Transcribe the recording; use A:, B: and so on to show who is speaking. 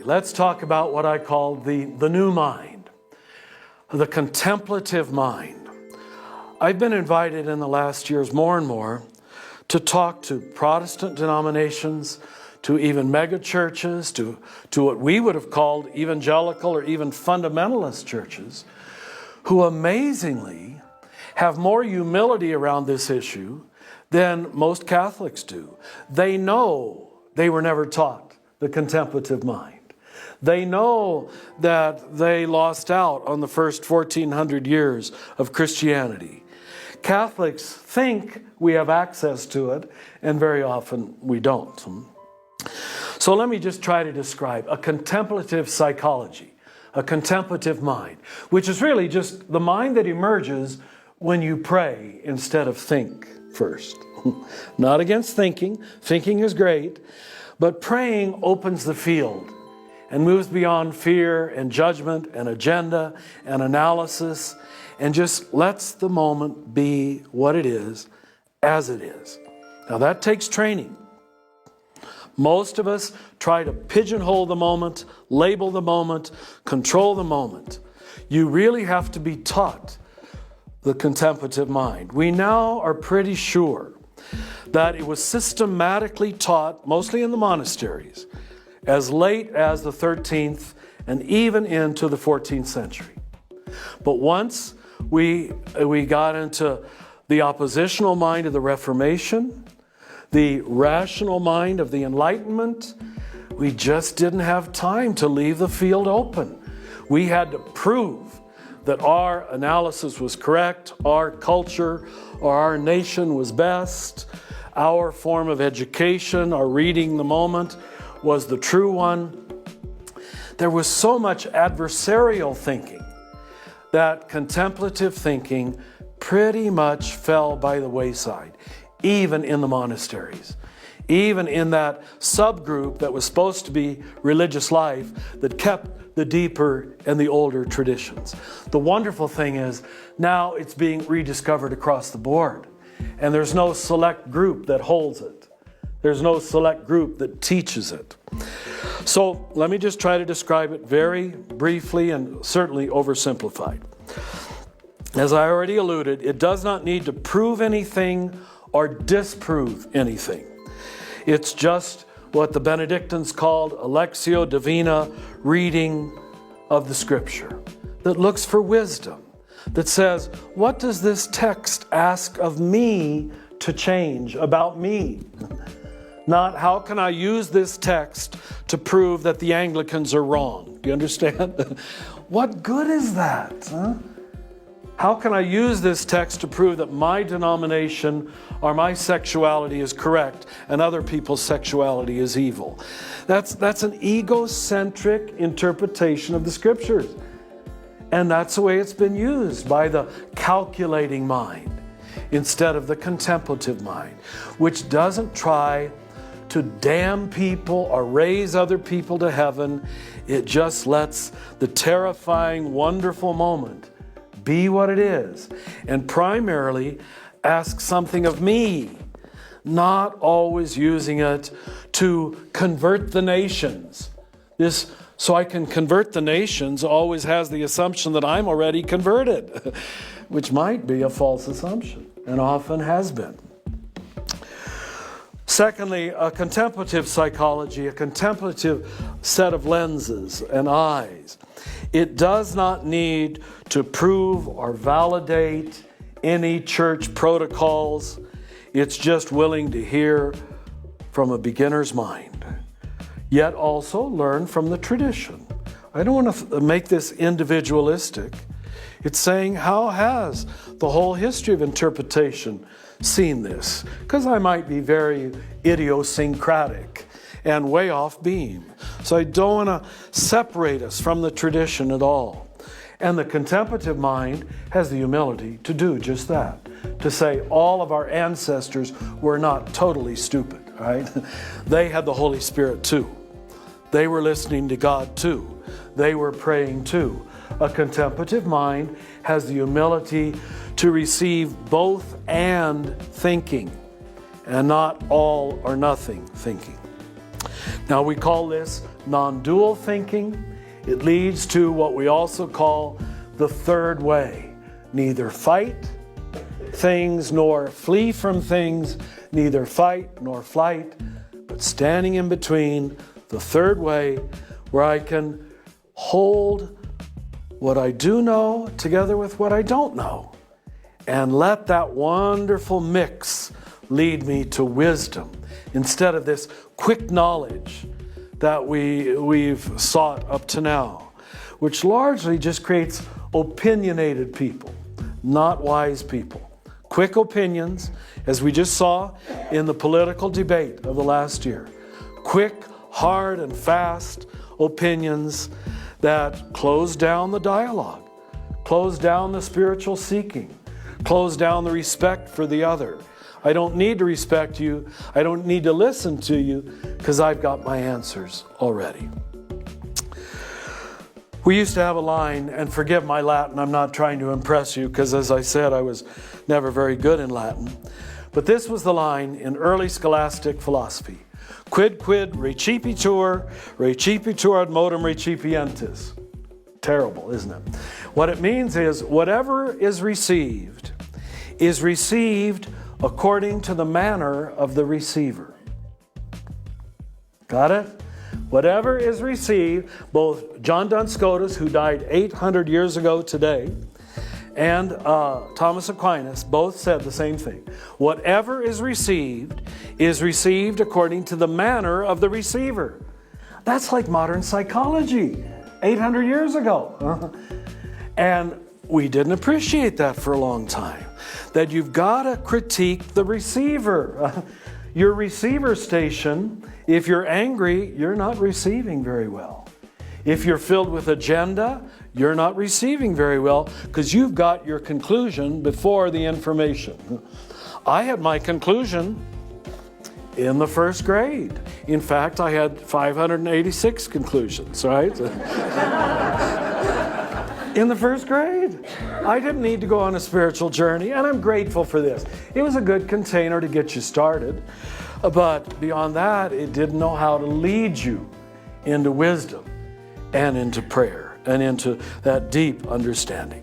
A: Let's talk about what I call the new mind, the contemplative mind. I've been invited in the last years more and more to talk to Protestant denominations, to even mega churches, to what we would have called evangelical or even fundamentalist churches, who amazingly have more humility around this issue than most Catholics do. They know they were never taught the contemplative mind. They know that they lost out on the first 1400 years of Christianity. Catholics think we have access to it, and very often we don't. So let me just try to describe a contemplative psychology, a contemplative mind, which is really just the mind that emerges when you pray instead of think first. Not against thinking. Thinking is great, but praying opens the field and moves beyond fear and judgment and agenda and analysis and just lets the moment be what it is, as it is. Now that takes training. Most of us try to pigeonhole the moment, label the moment, control the moment. You really have to be taught the contemplative mind. We now are pretty sure that it was systematically taught, mostly in the monasteries, as late as the 13th and even into the 14th century. But once we got into the oppositional mind of the Reformation, the rational mind of the Enlightenment, we just didn't have time to leave the field open. We had to prove that our analysis was correct, our culture or our nation was best, our form of education, our reading the moment was the true one. There was so much adversarial thinking that contemplative thinking pretty much fell by the wayside, even in the monasteries, even in that subgroup that was supposed to be religious life that kept the deeper and the older traditions. The wonderful thing is now it's being rediscovered across the board, and there's no select group that holds it. There's no select group that teaches it. So let me just try to describe it very briefly and certainly oversimplified. As I already alluded, it does not need to prove anything or disprove anything. It's just what the Benedictines called a lectio divina, reading of the Scripture, that looks for wisdom, that says, what does this text ask of me to change about me? Not how can I use this text to prove that the Anglicans are wrong. Do you understand? What good is that? Huh? How can I use this text to prove that my denomination or my sexuality is correct and other people's sexuality is evil? That's an egocentric interpretation of the Scriptures. And that's the way it's been used by the calculating mind instead of the contemplative mind, which doesn't try to damn people or raise other people to heaven. It just lets the terrifying, wonderful moment be what it is, and primarily ask something of me, not always using it to convert the nations. This, so I can convert the nations, always has the assumption that I'm already converted, which might be a false assumption, and often has been. Secondly, a contemplative psychology, a contemplative set of lenses and eyes. It does not need to prove or validate any church protocols. It's just willing to hear from a beginner's mind, yet also learn from the tradition. I don't want to make this individualistic. It's saying, how has the whole history of interpretation seen this? Because I might be very idiosyncratic and way off beam. So I don't want to separate us from the tradition at all. And the contemplative mind has the humility to do just that, to say all of our ancestors were not totally stupid, right? They had the Holy Spirit too. They were listening to God too. They were praying too. A contemplative mind has the humility to receive both and thinking, and not all or nothing thinking. Now we call this non-dual thinking. It leads to what we also call the third way. Neither fight things nor flee from things, neither fight nor flight, but standing in between, the third way, where I can hold what I do know together with what I don't know, and let that wonderful mix lead me to wisdom instead of this quick knowledge that we've sought up to now, which largely just creates opinionated people, not wise people. Quick opinions, as we just saw in the political debate of the last year. Quick, hard, and fast opinions that close down the dialogue, close down the spiritual seeking, close down the respect for the other. I don't need to respect you. I don't need to listen to you because I've got my answers already. We used to have a line, and forgive my Latin, I'm not trying to impress you because, as I said, I was never very good in Latin. But this was the line in early scholastic philosophy. Quid recipitur ad modum recipientis. Terrible, isn't it? What it means is whatever is received according to the manner of the receiver. Got it? Whatever is received, both John Duns Scotus, who died 800 years ago today, and Thomas Aquinas both said the same thing. Whatever is received according to the manner of the receiver. That's like modern psychology 800 years ago. And we didn't appreciate that for a long time. That you've got to critique the receiver. Your receiver station, if you're angry, you're not receiving very well. If you're filled with agenda, you're not receiving very well because you've got your conclusion before the information. I had my conclusion in the first grade. In fact, I had 586 conclusions, right? In the first grade. I didn't need to go on a spiritual journey, and I'm grateful for this. It was a good container to get you started, but beyond that, it didn't know how to lead you into wisdom and into prayer and into that deep understanding.